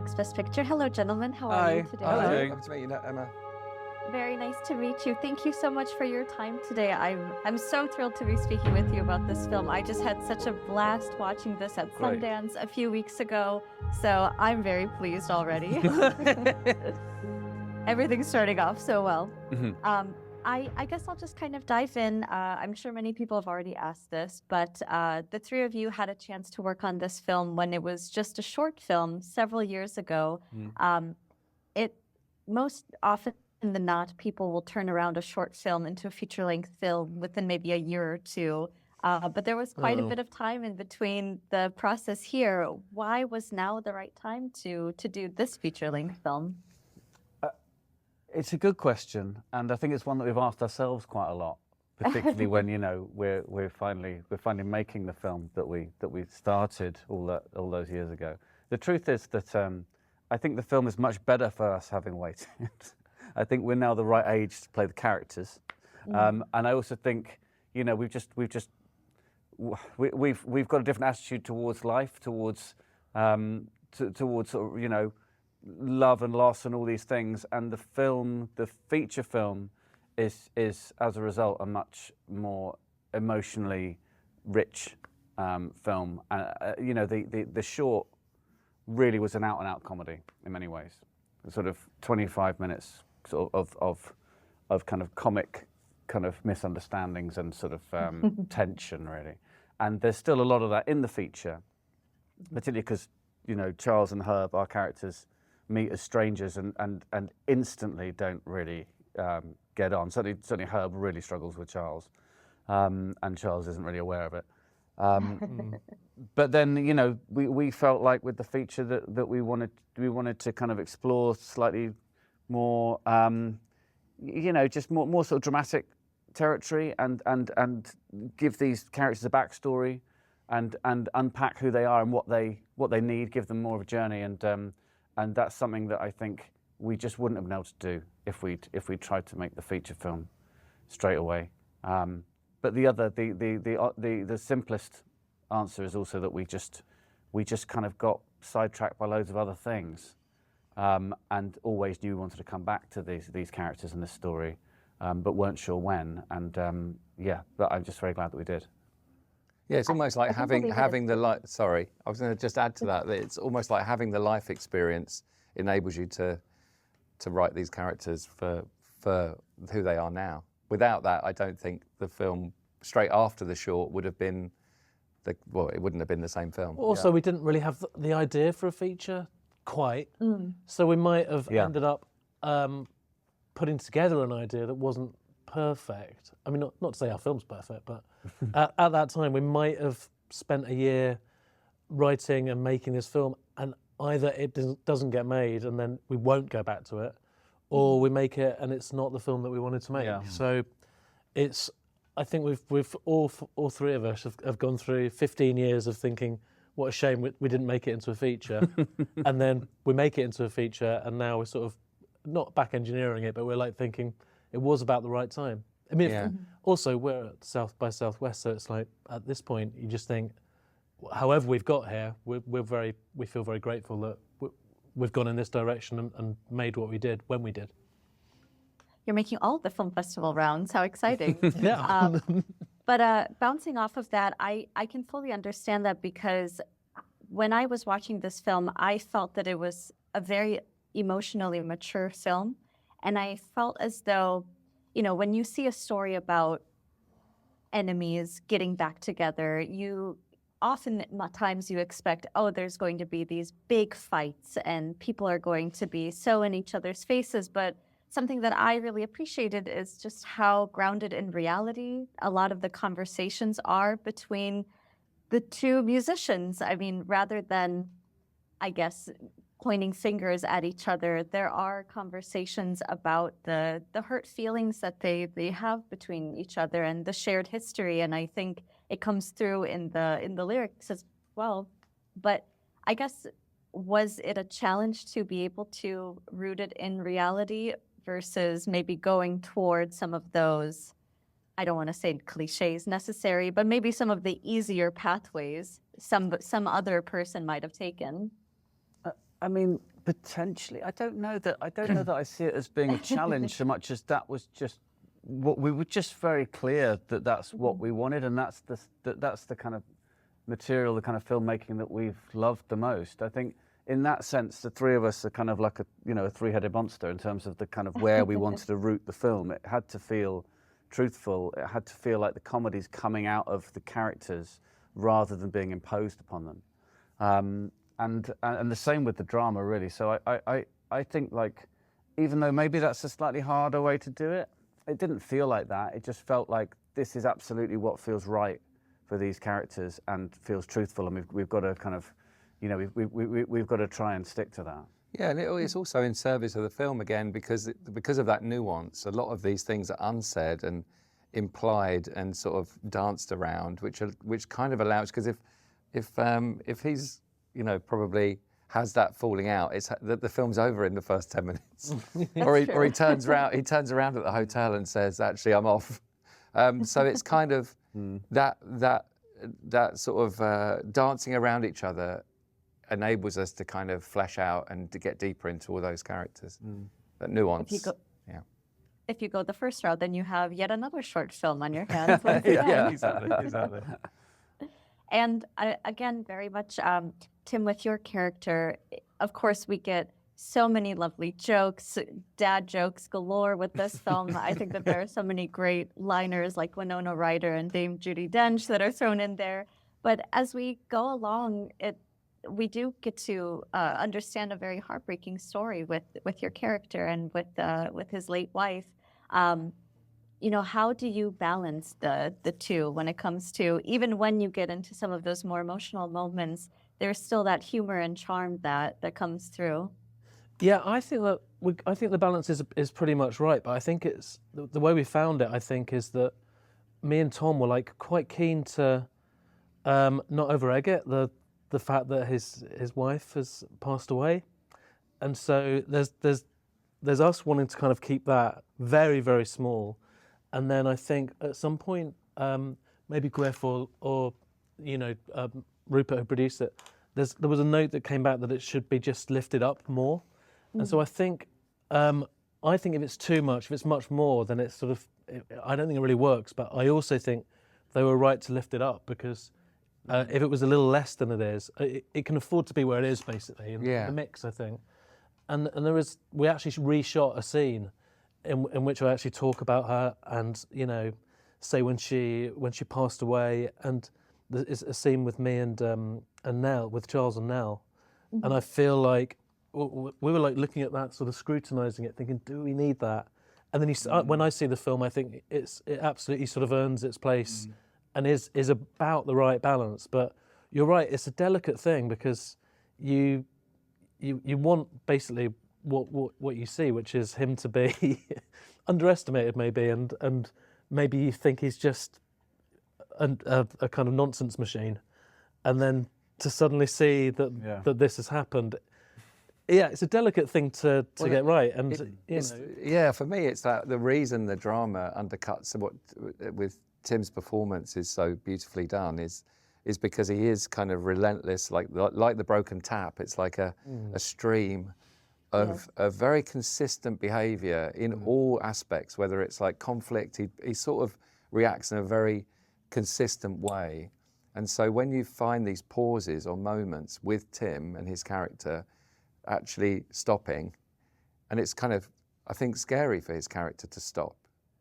Next Best Picture. Hello, gentlemen. How are Hi. you today? How are you doing? Happy to meet you, Emma. Very nice to meet you. Thank you so much for your time today. I'm so thrilled to be speaking with you about this film. I just had such a blast watching this at Sundance a few weeks ago, so I'm very pleased already. Everything's starting off so well. Mm-hmm. I guess I'll just kind of dive in. I'm sure many people have already asked this, but the three of you had a chance to work on this film when it was just a short film several years ago. It most often than not, people will turn around a short film into a feature-length film within maybe a year or two. But there was quite a bit of time in between the process here. Why was now the right time to do this feature-length film? It's a good question, and I think it's one that we've asked ourselves quite a lot, particularly when we're finally making the film that we started all those years ago. The truth is that I think the film is much better for us having waited. I think we're now the right age to play the characters, and I also think we've got a different attitude towards life, towards sort of love and loss and all these things, and the feature film is as a result a much more emotionally rich film. The short really was an out-and-out comedy in many ways, sort of 25 minutes sort of kind of comic kind of misunderstandings and sort of tension really, and there's still a lot of that in the feature, particularly because Charles and Herb, our characters, meet as strangers and instantly don't really get on. Certainly Herb really struggles with Charles, and Charles isn't really aware of it. But then we felt like with the feature that we wanted to kind of explore slightly more just more sort of dramatic territory and give these characters a backstory and unpack who they are and what they need, give them more of a journey, and that's something that I think we just wouldn't have been able to do if we tried to make the feature film straight away. But the simplest answer is also that we just kind of got sidetracked by loads of other things, and always knew we wanted to come back to these characters and this story, but weren't sure when. And but I'm just very glad that we did. Yeah, it's almost like having the life. Sorry, I was going to just add to that. It's almost like having the life experience enables you to write these characters for who they are now. Without that, I don't think the film straight after the short would have been it wouldn't have been the same film. Also, we didn't really have the idea for a feature quite, so we might have ended up putting together an idea that wasn't perfect. I mean, not to say our film's perfect, but at that time we might have spent a year writing and making this film, and either it doesn't get made and then we won't go back to it, or we make it and it's not the film that we wanted to make. Yeah. So I think we've all three of us have gone through 15 years of thinking, what a shame we didn't make it into a feature, and then we make it into a feature, and now we're sort of not back engineering it, but we're like thinking it was about the right time. I mean, also we're at South by Southwest, so it's like at this point you just think, however we've got here, we feel very grateful that we've gone in this direction and made what we did when we did. You're making all of the film festival rounds. How exciting! Yeah. But bouncing off of that, I can fully understand that, because when I was watching this film, I felt that it was a very emotionally mature film. And I felt as though, when you see a story about enemies getting back together, oftentimes you expect, there's going to be these big fights and people are going to be so in each other's faces. But something that I really appreciated is just how grounded in reality a lot of the conversations are between the two musicians. I mean, rather than, I guess, pointing fingers at each other, there are conversations about the hurt feelings that they have between each other and the shared history. And I think it comes through in the lyrics as well. But I guess, was it a challenge to be able to root it in reality versus maybe going towards some of those, I don't want to say cliches necessary, but maybe some of the easier pathways some other person might have taken? I mean, Potentially, I don't know that I see it as being a challenge so much as that was just what we were just very clear that that's what we wanted, and that's the kind of material, the kind of filmmaking that we've loved the most. I think in that sense, the three of us are kind of like a three-headed monster in terms of the kind of where we wanted to root the film. It had to feel truthful. It had to feel like the comedy's coming out of the characters rather than being imposed upon them. And the same with the drama, really. So I think, like, even though maybe that's a slightly harder way to do it, it didn't feel like that. It just felt like this is absolutely what feels right for these characters and feels truthful, and we've got to kind of, we've got to try and stick to that. Yeah, and it's also in service of the film again because of that nuance. A lot of these things are unsaid and implied and sort of danced around, which kind of allows, because if he's probably has that falling out, it's the film's over in the first 10 minutes. or he turns around at the hotel and says, actually, I'm off. So it's kind of that sort of dancing around each other enables us to kind of flesh out and to get deeper into all those characters. That nuance. If you go the first route, then you have yet another short film on your hands. Yeah, exactly. And again, very much, Tim, with your character, of course, we get so many lovely jokes, dad jokes galore with this film. I think that there are so many great liners like Winona Ryder and Dame Judi Dench that are thrown in there. But as we go along, we do get to understand a very heartbreaking story with your character and with his late wife. How do you balance the two when it comes to, even when you get into some of those more emotional moments, there's still that humor and charm that comes through? Yeah, I think the balance is pretty much right, but I think it's the way we found it. I think is that me and Tom were like quite keen to not over-egg it, the fact that his wife has passed away, and so there's us wanting to kind of keep that very, very small, and then I think at some point maybe Griff or Rupert, who produced it, there was a note that came back that it should be just lifted up more. And so I think if it's too much, if it's much more, then it's sort of, I don't think it really works. But I also think they were right to lift it up because if it was a little less than it is, it can afford to be where it is, basically, in the mix, I think. And we actually reshot a scene in which I actually talk about her and, say when she passed away, and there's a scene with me and Nell, with Charles and Nell. And I feel like we were like looking at that, sort of scrutinising it, thinking, do we need that? And then when I see the film, I think it absolutely sort of earns its place and is about the right balance. But you're right, it's a delicate thing because you want basically what you see, which is him to be underestimated maybe, and maybe you think he's just a kind of nonsense machine, and then to suddenly see that this has happened. Yeah, it's a delicate thing to get right, and for me, it's that the reason the drama undercuts what with Tim's performance is so beautifully done is because he is kind of relentless, like the broken tap. It's like a stream of very consistent behaviour in all aspects. Whether it's like conflict, he sort of reacts in a very consistent way, and so when you find these pauses or moments with Tim and his character actually stopping, and it's kind of, I think, scary for his character to stop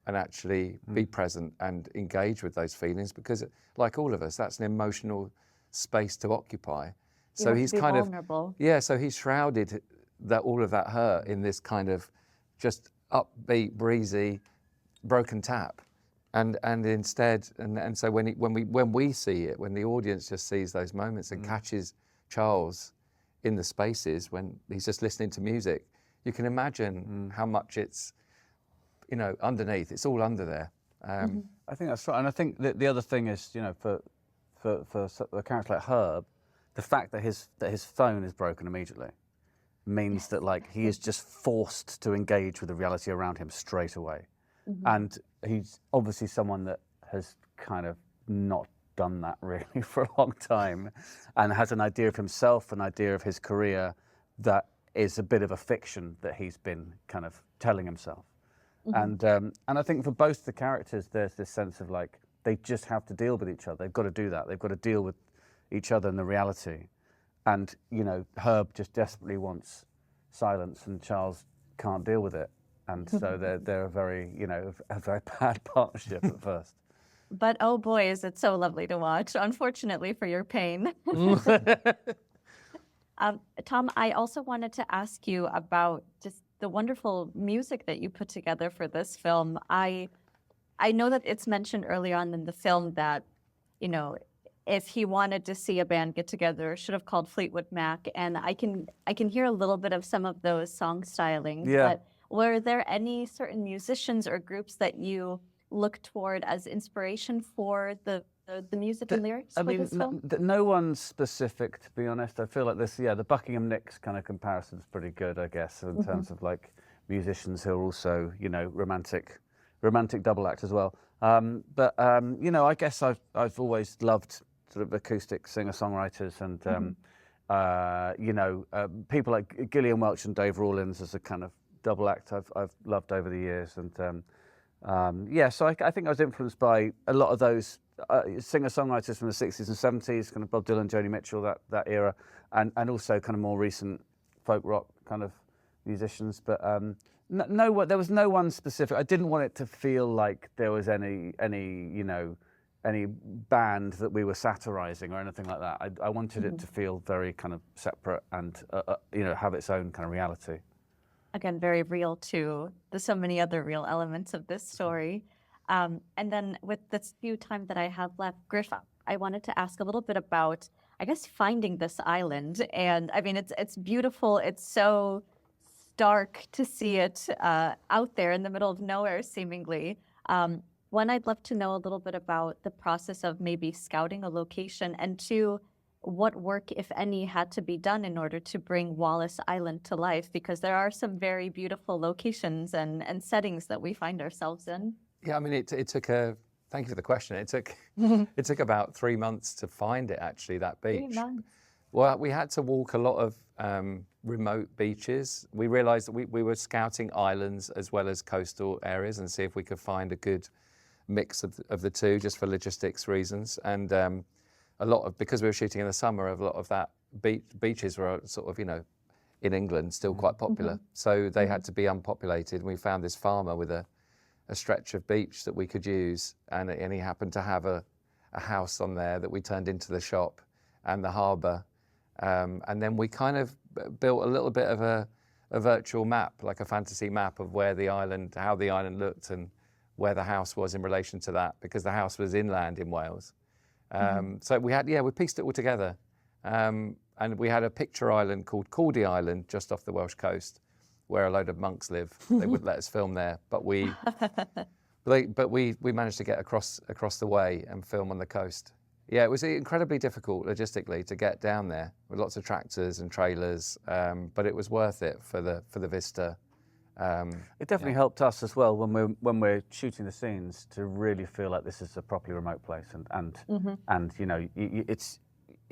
and actually be present and engage with those feelings, because like all of us, that's an emotional space to occupy. So he's kind vulnerable. So he's shrouded all of that hurt in this kind of just upbeat, breezy, broken tap. And instead, and so when we see it, when the audience just sees those moments and catches Charles in the spaces when he's just listening to music, you can imagine how much it's, underneath. It's all under there. I think that's right, and I think the other thing is, for a character like Herb, the fact that his phone is broken immediately means that like he is just forced to engage with the reality around him straight away. And he's obviously someone that has kind of not done that really for a long time and has an idea of himself, an idea of his career that is a bit of a fiction that he's been kind of telling himself. And I think for both the characters, there's this sense of like, they just have to deal with each other. They've got to do that. They've got to deal with each other and the reality. And, you know, Herb just desperately wants silence and Charles can't deal with it. And so they're a very, you know, a very bad partnership at first. But oh boy, is it so lovely to watch, unfortunately for your pain. Tom, I also wanted to ask you about just the wonderful music that you put together for this film. I know that it's mentioned early on in the film that, you know, if he wanted to see a band get together, should have called Fleetwood Mac. And I can hear a little bit of some of those song stylings. Yeah. But were there any certain musicians or groups that you look toward as inspiration for the music and lyrics for this film? No one specific, to be honest. I feel like this, the Buckingham Nicks kind of comparison is pretty good, I guess, in terms of like musicians who are also, you know, romantic double act as well. You know, I guess I've always loved sort of acoustic singer-songwriters and, you know, people like Gillian Welch and Dave Rawlins as a kind of double act I've loved over the years. And yeah, so I think I was influenced by a lot of those singer-songwriters from the 60s and 70s, kind of Bob Dylan, Joni Mitchell, that era, and also kind of more recent folk rock kind of musicians. But there was no one specific. I didn't want it to feel like there was any you know, any band that we were satirizing or anything like that. I wanted it to feel very kind of separate and you know, have its own kind of reality. Again, very real too. There's so many other real elements of this story. And then with this few time that I have left, Griff, I wanted to ask a little bit about, I guess, finding this island. And I mean, it's beautiful. It's so stark to see it out there in the middle of nowhere, seemingly. One, I'd love to know a little bit about the process of maybe scouting a location, and two, what work, if any, had to be done in order to bring Wallis Island to life, because there are some very beautiful locations and settings that we find ourselves in. Yeah, I mean, it took thank you for the question. It took about 3 months to find it, actually, that beach. 3 months. Well, we had to walk a lot of remote beaches. We realised that we were scouting islands as well as coastal areas and see if we could find a good mix of the two, just for logistics reasons. And because we were shooting in the summer, a lot of that beaches were sort of, you know, in England, still quite popular. So they had to be unpopulated. And we found this farmer with a stretch of beach that we could use. And he happened to have a house on there that we turned into the shop and the harbour. And then we kind of built a little bit of a virtual map, like a fantasy map of where the island, how the island looked and where the house was in relation to that, because the house was inland in Wales. So we pieced it all together. And we had a picture island called Cordy Island just off the Welsh coast, where a load of monks live. They wouldn't let us film there, but we managed to get across the way and film on the coast. Yeah, it was incredibly difficult logistically to get down there with lots of tractors and trailers, but it was worth it for the vista. It definitely helped us as well when we're shooting the scenes to really feel like this is a properly remote place, and you know,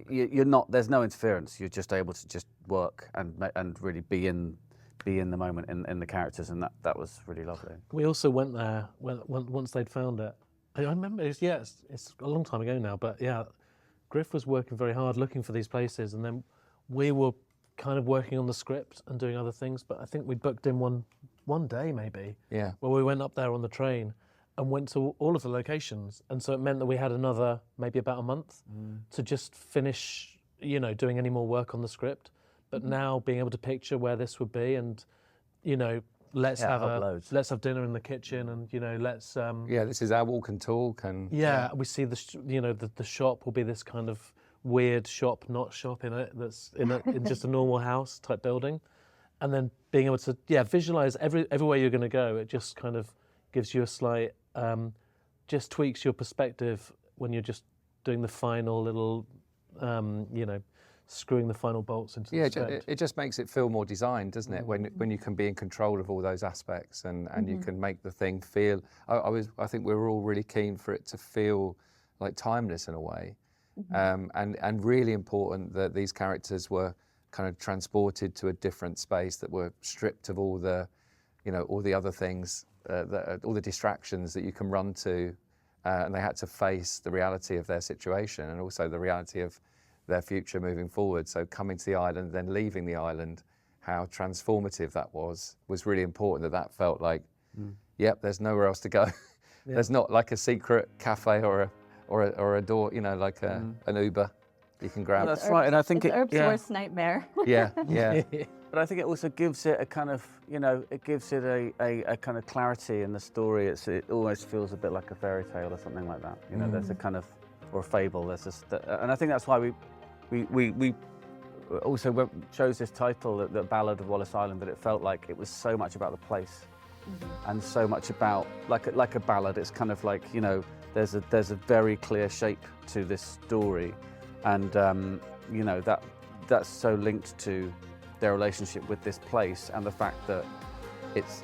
you're not, there's no interference. You're just able to just work and really be in the moment in the characters, and that was really lovely. We also went there once they'd found it. I remember, it's a long time ago now, but yeah, Griff was working very hard looking for these places, and then we were kind of working on the script and doing other things, but I think we booked in one day maybe, where we went up there on the train and went to all of the locations, and so it meant that we had another maybe about a month to just finish, you know, doing any more work on the script. But now being able to picture where this would be, and you know, let's have dinner in the kitchen, and you know, let's this is our walk and talk, and we see the shop will be this kind of weird shop, not shop in it, that's in just a normal house type building, and then being able to visualize everywhere you're going to go. It just kind of gives you a slight just tweaks your perspective when you're just doing the final little screwing the final bolts into the script. It just makes it feel more designed, doesn't it? When you can be in control of all those aspects and you can make the thing feel. I think we were all really keen for it to feel like timeless in a way, and really important that these characters were kind of transported to a different space, that were stripped of all the, all the other things, all the distractions that you can run to, and they had to face the reality of their situation and also the reality of their future moving forward. So coming to the island, then leaving the island, how transformative that was really important. That felt like, yep, there's nowhere else to go. Yeah. There's not like a secret cafe or a door, like an Uber you can grab. That's right, and I think it's Erb's worst nightmare. Yeah. But I think it also gives it a kind of, it gives it a kind of clarity in the story. It almost feels a bit like a fairy tale or something like that. There's a kind of, or a fable. There's just, and I think that's why we also chose this title, the Ballad of Wallis Island, that it felt like it was so much about the place, and so much about like a ballad. It's kind of like, there's a very clear shape to this story, and that's so linked to their relationship with this place, and the fact that it's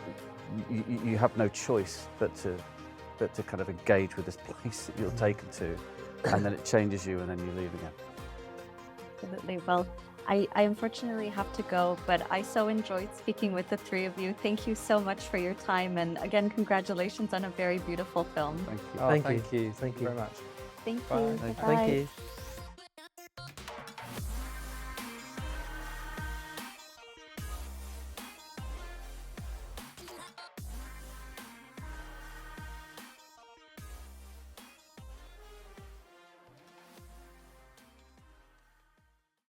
you have no choice but to kind of engage with this place that you're taken to, and then it changes you, and then you leave again. Absolutely. Well, I unfortunately have to go, but I so enjoyed speaking with the three of you. Thank you so much for your time, and again, congratulations on a very beautiful film. Thank you. Thank you very much. Thank Bye. you. Thank Bye. Thank you.